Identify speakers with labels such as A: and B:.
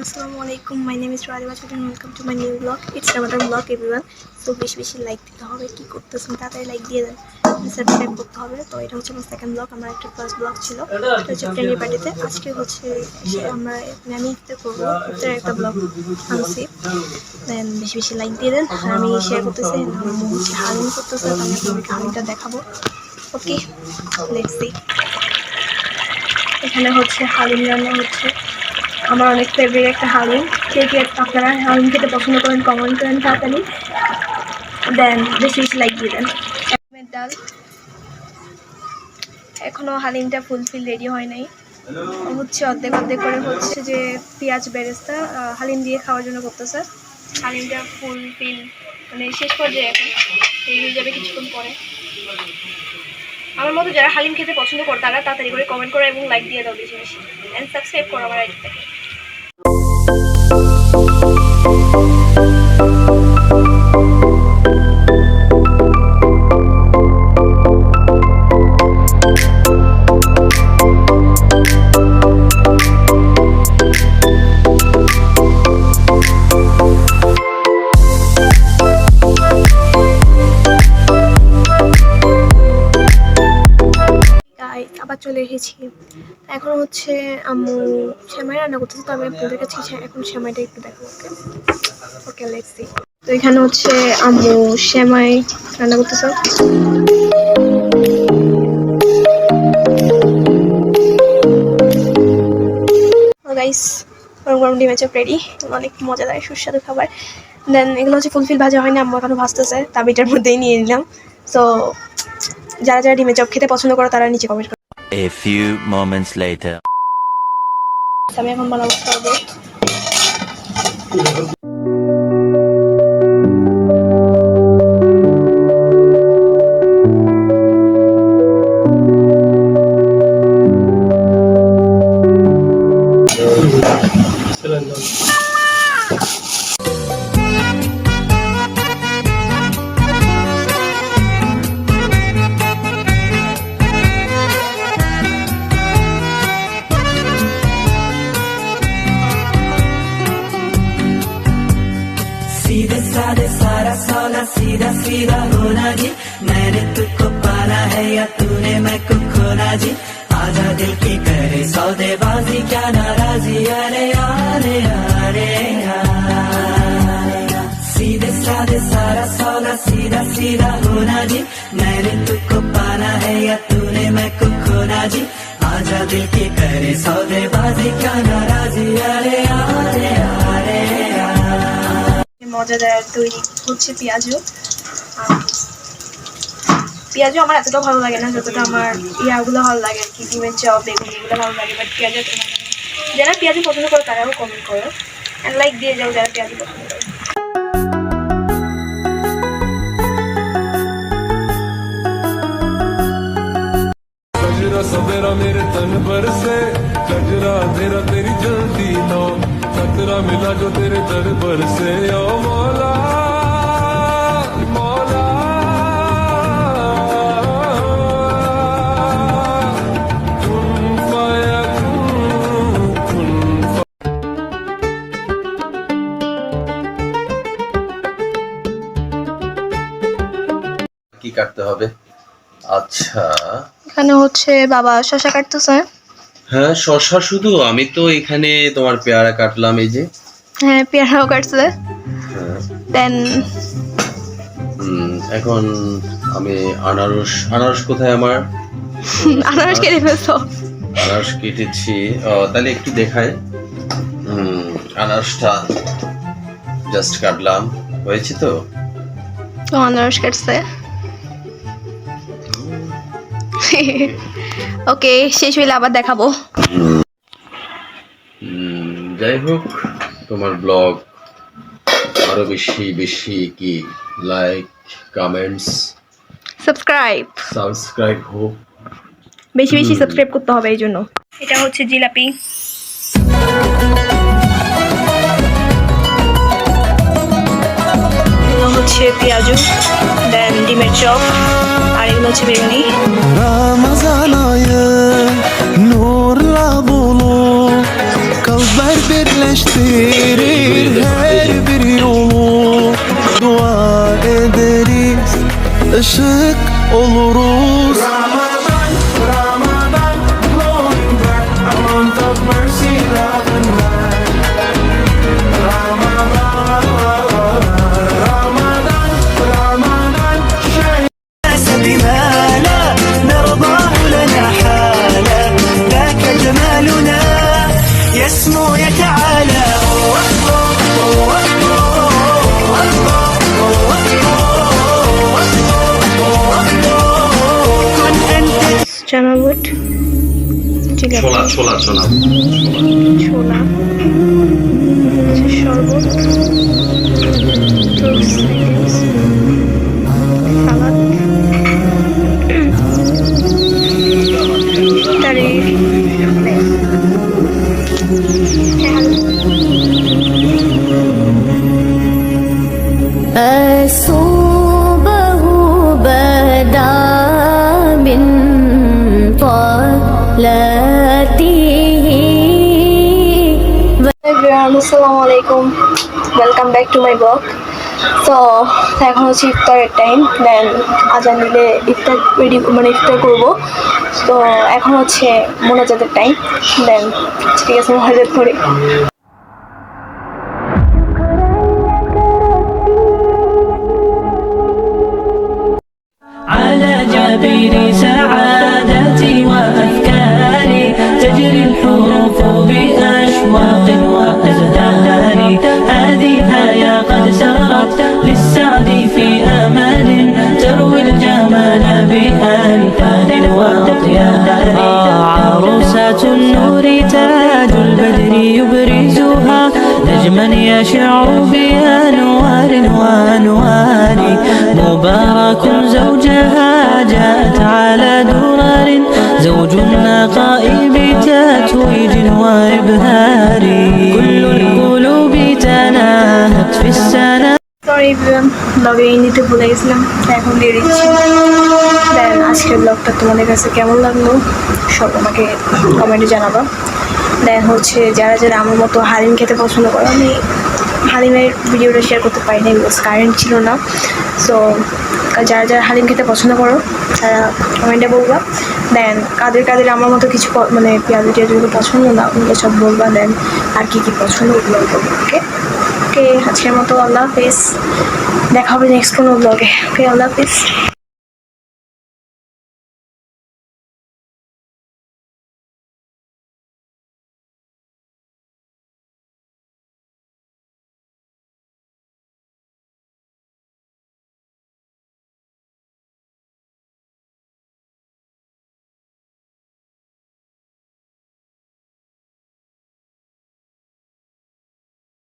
A: Assalamualaikum. My name is Radhika Chowdhury and welcome to my new vlog. It's Ramadan vlog everyone. So বেশি like দিতে হবে, কি করতেছেন তাড়াতাড়ি লাইক দিয়ে দেন, সাবস্ক্রাইব করতে হবে। তো এটা হচ্ছে আমার সেকেন্ড ব্লগ। আমার একটা ফার্স্ট ব্লগ ছিল, এটা হচ্ছে ফ্রেন্ডের পার্টিতে। আজকে হচ্ছে আমি ইফতার করবো, ইফতারের একটা ব্লগ আনছি। দেন বেশি লাইক দিয়ে দেন। আমি শেয়ার করতেছি, হচ্ছে হালিম করতেছে, আমি আপনাদেরকে হালিমটা দেখাবো। ওকে, লেটস সি। এখানে হচ্ছে হালিম রান্না হচ্ছে, আমার অনেক ফেভারিট একটা হালিম। কে আপনারা হালিম খেতে পছন্দ করেন কমেন্ট করেন তাড়াতাড়ি। দেন বেশি লাইক দিয়ে দেন। ডাল এখনও হালিমটা ফুলফিল রেডি হয় নাই, হচ্ছে অর্ধেক করে হচ্ছে যে পেঁয়াজ বেরেস্তা হালিম দিয়ে খাওয়ার জন্য করতেছে। হালিমটা ফুলফিল মানে শেষ পর্যায়ে এখন তৈরি হয়ে যাবে কিছুক্ষণ পরে। আমার মতো যারা হালিম খেতে পছন্দ করে তারা তাড়াতাড়ি করে কমেন্ট করো এবং লাইক দিয়ে দাও বেশি অ্যান্ড সাবস্ক্রাইব করো আমার আইডিটাকে। আবার চলে এসেছি। এখন হচ্ছে আম্মু সেমাই রান্না করতেছে, তো আমি আপনাদের কাছে এখন সেমাইটা একটু দেখাবো। Okay let's see. তো এখানে হচ্ছে আম্মু সেমাই রান্না করতেছে। গাইস, গরম ডিমের চপ রেডি, অনেক মজাদার সুস্বাদু খাবার। দেন এগুলো হচ্ছে ফুলফিল ভাজা হয়নি, আম্মু এখনো ভাজতেছে, তাবিটার মধ্যেই নিয়ে নিলাম। সো যারা ডিমের চপ খেতে পছন্দ করো তারা নিচে কমেন্ট করো।
B: A few moments later.
A: আমি এখন বানাবো শরবত।
C: सीधे साधे सारा सौला सीधा सीधा होना जी, मैंने तुझको पाना है या तूने मैं को खोना जी, आजा दिल की करे सौदेबाजी क्या नाराजी, अरे अरे अरे सीधे साधे सारा सौला सीधा सीधा होना जी, मैंने तुझको पाना है या तूने मैं को खोना जी, आजा दिल की करे सौदेबाजी क्या नाराजी, अरे अरे अरे
A: মজাদার তৈরি হচ্ছে পেঁয়াজু। আমার এতটা ভালো লাগে না যতটা আমার ইয়াগুলো ভালো লাগে আর কি, ডিমের চপ বেগুন এগুলো ভালো লাগে, বাট পেঁয়াজু যারা পেঁয়াজু পছন্দ করো তারাও কমেন্ট করো অ্যান্ড লাইক দিয়ে যাও যারা পেঁয়াজু পছন্দ করো।
D: सवेरा मेरे तन पर से कजरा तेरा तेरी जल्दी लो, खतरा मिला जो तेरे दर पर से, ओ मौला मौला कुन फायकुन
E: কি কাটতে হবে? আচ্ছা,
A: এখানে হচ্ছে বাবা শসা কাটতেছে।
E: হ্যাঁ শসা শুধু? আমি তো এখানে তোমার পেয়ারা কাটলাম, এই যে।
A: হ্যাঁ পেয়ারাও কাটছে। দেন
E: এখন আমি আনারস কোথায় আমার?
A: আনারস কেটে ফেলছো?
E: আনারস কেটেছি, তাহলে একটু দেখাই। আনারসটা জাস্ট কাটলাম, হয়েছে তো?
A: তো আনারস কাটছে। ওকে, শেষ হইলে আবার দেখাবো।
E: যাই হোক, তোমার ব্লগ আরো বেশি কি লাইক কমেন্টস সাবস্ক্রাইব হোক,
A: বেশি সাবস্ক্রাইব করতে হবে এই জন্য। এটা হচ্ছে জিলাপি। হচ্ছে পেঁয়াজু, দেন ডিমের চপ, আর এগুলো হচ্ছে বেগুনি।
F: Ramazan ayı nurla dolu, kalpler birleşti. birleştirir her bir yolu. Dua ederiz, ışık oluruz. Ramadan, Ramadan, glowing bright, a month of mercy, love and light. Ramadan, Ramadan, Ramadan, shine.
C: بما لا نرضاه لنا حالا ذاك جمالنا يسمو يتعالى كن أنت
A: চানা বুট, ঠিক আছে,
E: ছোলা ছোলা ছোলা
A: ছোলা, শরবত, ফ্রুটস আইটেমস, সালাদ, তারি,
G: أصوبه بدا من طلته
A: everyone, আসসালামু আলাইকুম, welcome back to my blog. তো এখন হচ্ছে ইফতারের টাইম, দেন আজান দিলে ইফতার রেডি মানে ইফতার করবো। তো এখন হচ্ছে মোনাজাতের টাইম, দেন ঠিক আছে মোনাজাত করি।
C: على جبين سعادتي وأفكاري تجري الحروف بأشواق وأزهار هذه يا قد سرت للسعد في أمان تروي الجمال بألفان وأطيار عروسة النور تاج البدر يبرزها نجما يشع بأنوار وأنوار مبارك زوجها جاءت على درر زوج النقاء بتتويج وإبهار كل القلوب تناهت في السنة
A: সরি এভরিওয়ান, ব্লগে নিতে ভুলে গেছিলাম, তাই এখন দিয়ে দিচ্ছি। দেন আজকের ব্লগটা তোমাদের কাছে কেমন লাগলো সব আমাকে কমেন্টে জানাবা। দেন হচ্ছে যারা যারা আমার মতো হালিম খেতে পছন্দ করো, আমি হালিমের ভিডিওটা শেয়ার করতে পারিনি বিকজ কারেন্ট ছিল না। সো যারা যারা হালিম খেতে পছন্দ করো তারা কমেন্টে বলবা। দেন কাদের কাদের আমার মতো কিছু মানে পেঁয়াজ টিয়াজগুলো পছন্দ না ওগুলো সব বলবা। দেন আর কী কী পছন্দ ওগুলো বলবো। ওকে ওকে, আজকের মতো আল্লাহ হাফিজ, দেখা হবে নেক্সট কোনো ব্লগে। ওকে, আল্লাহ হাফিজ।